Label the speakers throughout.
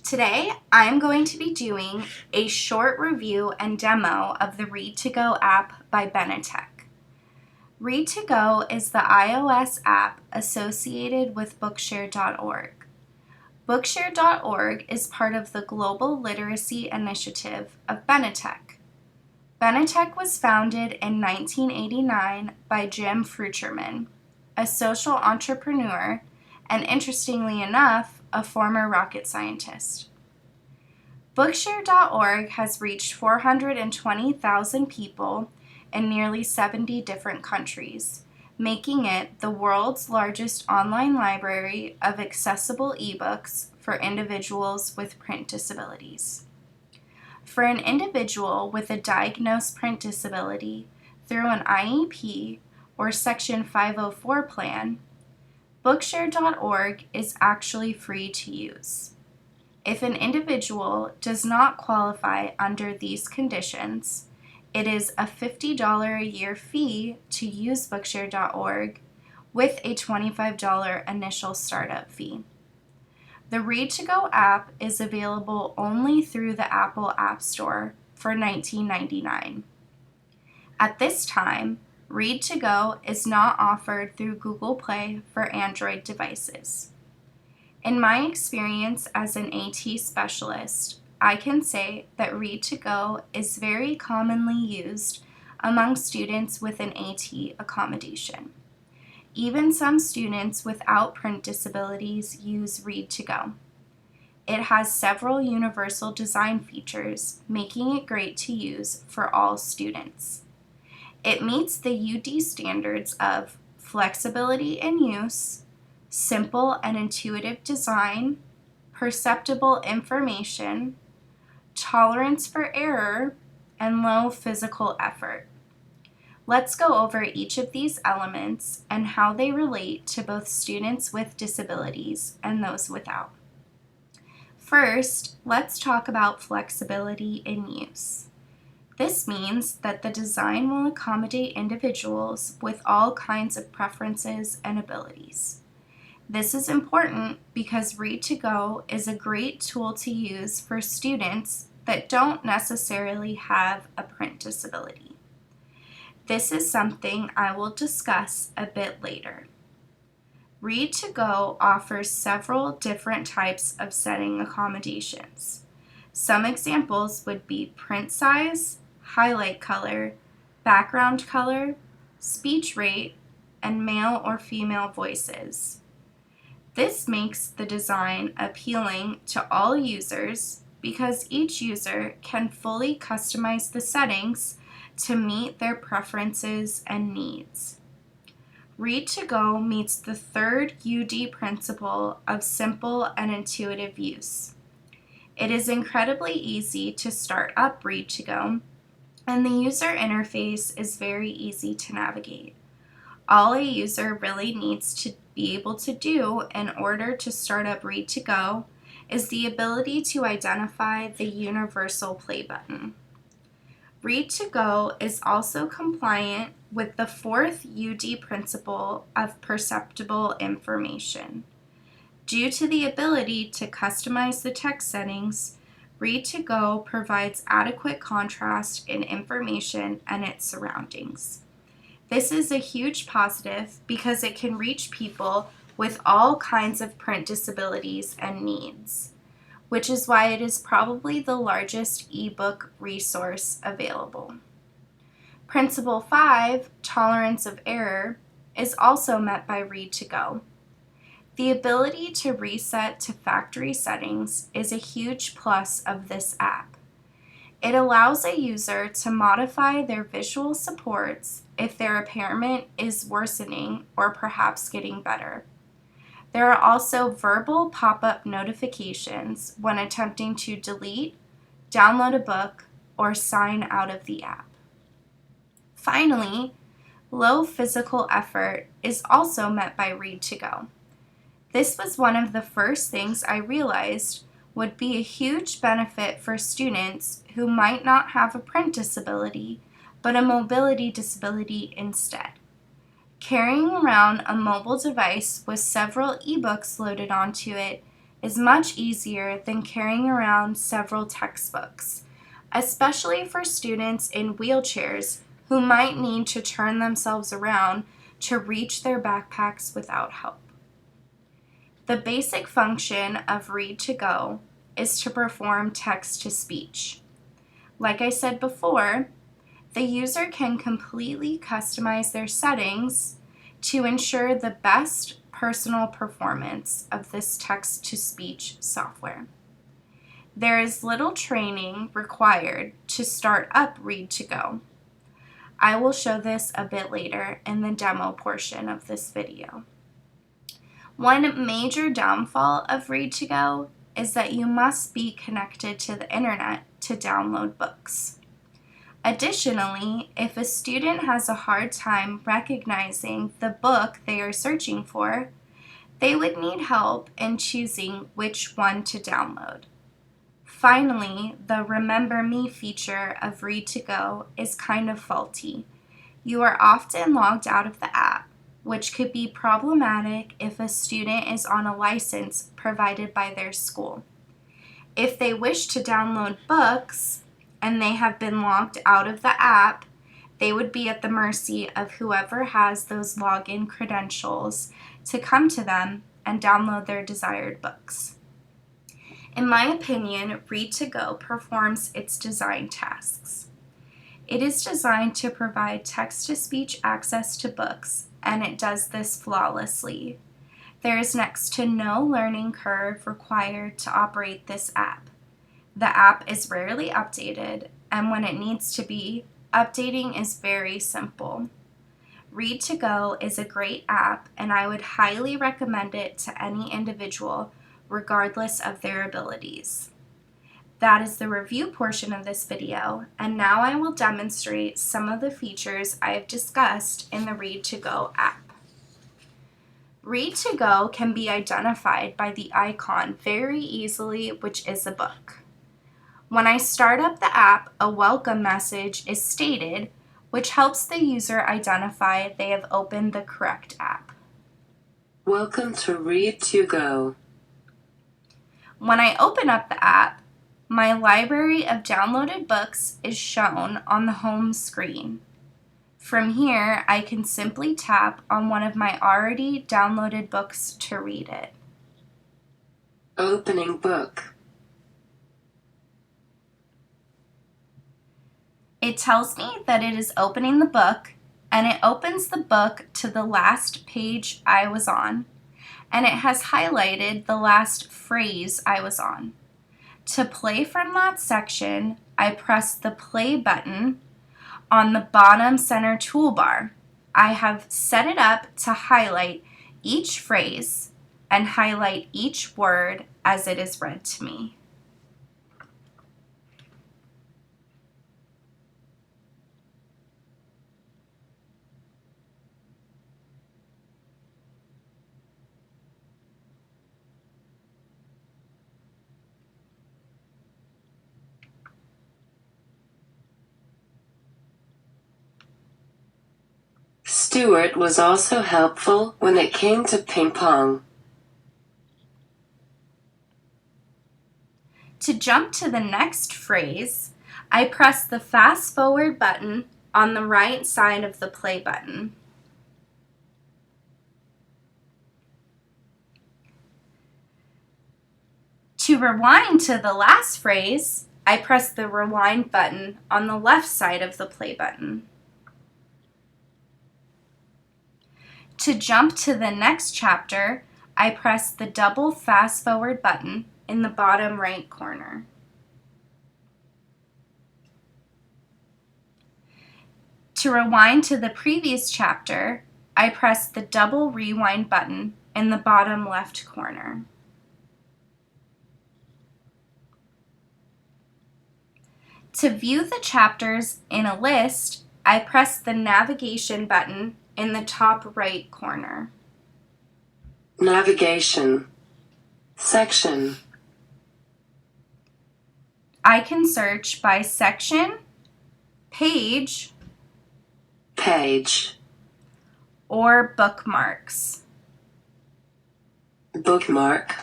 Speaker 1: Today, I'm going to be doing a short review and demo of the Read2Go app by Benetech. Read2Go is the iOS app associated with Bookshare.org. Bookshare.org is part of the Global Literacy Initiative of Benetech. Benetech was founded in 1989 by Jim Frucherman, a social entrepreneur and, interestingly enough, a former rocket scientist. Bookshare.org has reached 420,000 people in nearly 70 different countries, making it the world's largest online library of accessible ebooks for individuals with print disabilities. For an individual with a diagnosed print disability through an IEP or Section 504 plan, Bookshare.org is actually free to use. If an individual does not qualify under these conditions, it is a $50 a year fee to use Bookshare.org with a $25 initial startup fee. The Read2Go app is available only through the Apple App Store for $19.99. At this time, Read2Go is not offered through Google Play for Android devices. In my experience as an AT specialist, I can say that Read2Go is very commonly used among students with an AT accommodation. Even some students without print disabilities use Read2Go. It has several universal design features, making it great to use for all students. It meets the UD standards of flexibility in use, simple and intuitive design, perceptible information, tolerance for error, and low physical effort. Let's go over each of these elements and how they relate to both students with disabilities and those without. First, let's talk about flexibility in use. This means that the design will accommodate individuals with all kinds of preferences and abilities. This is important because Read2Go is a great tool to use for students that don't necessarily have a print disability. This is something I will discuss a bit later. Read2Go offers several different types of setting accommodations. Some examples would be print size, highlight color, background color, speech rate, and male or female voices. This makes the design appealing to all users because each user can fully customize the settings to meet their preferences and needs. Read2Go meets the third UD principle of simple and intuitive use. It is incredibly easy to start up Read2Go, and the user interface is very easy to navigate. All a user really needs to be able to do in order to start up Read2Go is the ability to identify the universal play button. Read2Go is also compliant with the fourth UD principle of perceptible information. Due to the ability to customize the text settings, Read2Go provides adequate contrast in information and its surroundings. This is a huge positive because it can reach people with all kinds of print disabilities and needs, which is why it is probably the largest ebook resource available. Principle 5, tolerance of error, is also met by Read2Go. The ability to reset to factory settings is a huge plus of this app. It allows a user to modify their visual supports if their impairment is worsening or perhaps getting better. There are also verbal pop-up notifications when attempting to delete, download a book, or sign out of the app. Finally, low physical effort is also met by Read2Go. This was one of the first things I realized would be a huge benefit for students who might not have a print disability, but a mobility disability instead. Carrying around a mobile device with several ebooks loaded onto it is much easier than carrying around several textbooks, especially for students in wheelchairs who might need to turn themselves around to reach their backpacks without help. The basic function of Read2Go is to perform text-to-speech. Like I said before, the user can completely customize their settings to ensure the best personal performance of this text-to-speech software. There is little training required to start up Read2Go. I will show this a bit later in the demo portion of this video. One major downfall of Read2Go is that you must be connected to the internet to download books. Additionally, if a student has a hard time recognizing the book they are searching for, they would need help in choosing which one to download. Finally, the Remember Me feature of Read2Go is kind of faulty. You are often logged out of the app, which could be problematic if a student is on a license provided by their school. If they wish to download books and they have been logged out of the app, they would be at the mercy of whoever has those login credentials to come to them and download their desired books. In my opinion, Read2Go performs its design tasks. It is designed to provide text-to-speech access to books, and it does this flawlessly. There is next to no learning curve required to operate this app. The app is rarely updated, and when it needs to be, updating is very simple. Read2Go is a great app, and I would highly recommend it to any individual, regardless of their abilities. That is the review portion of this video, and now I will demonstrate some of the features I have discussed in the Read2Go app. Read2Go can be identified by the icon very easily, which is a book. When I start up the app, a welcome message is stated, which helps the user identify they have opened the correct app.
Speaker 2: Welcome to Read2Go.
Speaker 1: When I open up the app, my library of downloaded books is shown on the home screen. From here, I can simply tap on one of my already downloaded books to read it.
Speaker 2: Opening book.
Speaker 1: It tells me that it is opening the book, and it opens the book to the last page I was on, and it has highlighted the last phrase I was on. To play from that section, I press the play button on the bottom center toolbar. I have set it up to highlight each phrase and highlight each word as it is read to me.
Speaker 2: Stuart was also helpful when it came to ping pong.
Speaker 1: To jump to the next phrase, I press the fast forward button on the right side of the play button. To rewind to the last phrase, I press the rewind button on the left side of the play button. To jump to the next chapter, I press the double fast forward button in the bottom right corner. To rewind to the previous chapter, I press the double rewind button in the bottom left corner. To view the chapters in a list, I press the navigation button in the top right corner.
Speaker 2: Navigation. Section.
Speaker 1: I can search by section, page, or bookmarks.
Speaker 2: Bookmark.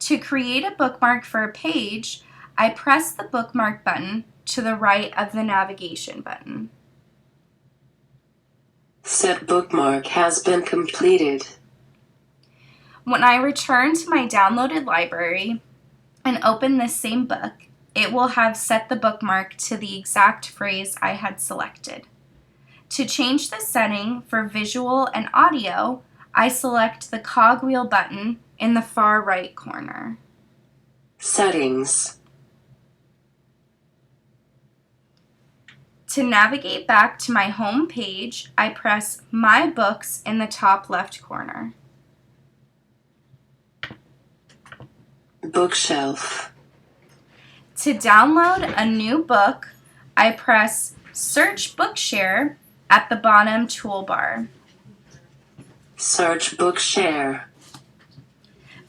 Speaker 1: To create a bookmark for a page, I press the bookmark button to the right of the navigation button.
Speaker 2: Set bookmark has been completed.
Speaker 1: When I return to my downloaded library and open this same book, it will have set the bookmark to the exact phrase I had selected. To change the setting for visual and audio, I select the cogwheel button in the far right corner.
Speaker 2: Settings.
Speaker 1: To navigate back to my home page, I press My Books in the top left corner.
Speaker 2: Bookshelf.
Speaker 1: To download a new book, I press Search Bookshare at the bottom toolbar.
Speaker 2: Search Bookshare.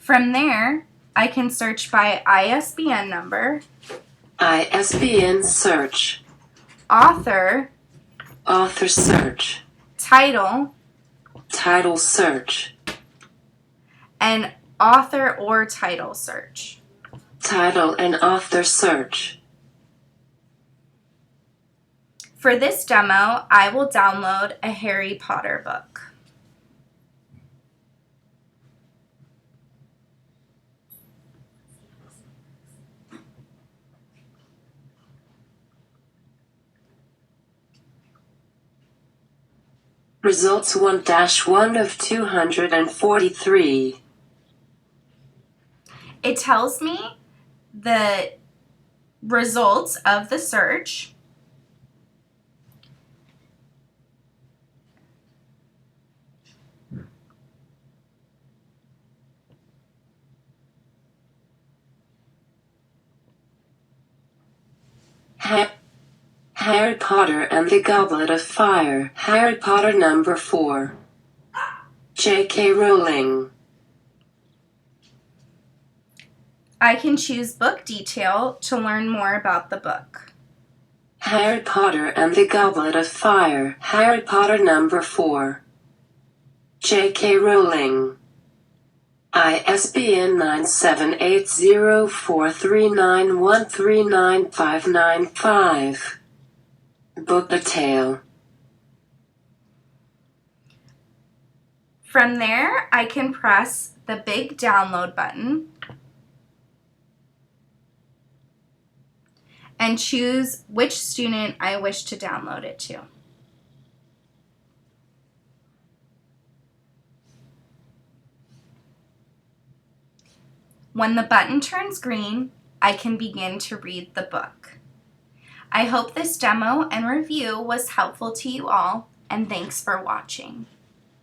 Speaker 1: From there, I can search by ISBN number,
Speaker 2: ISBN search.
Speaker 1: author,
Speaker 2: Author search.
Speaker 1: title,
Speaker 2: Title search.
Speaker 1: and author or title search.
Speaker 2: Title and author search.
Speaker 1: For this demo, I will download a Harry Potter book.
Speaker 2: Results 1-1 of 243.
Speaker 1: It tells me the results of the search.
Speaker 2: Harry Potter and the Goblet of Fire. Harry Potter number 4. J.K. Rowling.
Speaker 1: I can choose book detail to learn more about the book.
Speaker 2: Harry Potter and the Goblet of Fire. Harry Potter number 4. J.K. Rowling. ISBN 9780439139595. Book detail.
Speaker 1: From there, I can press the big download button and choose which student I wish to download it to. When the button turns green, I can begin to read the book. I hope this demo and review was helpful to you all, and thanks for watching.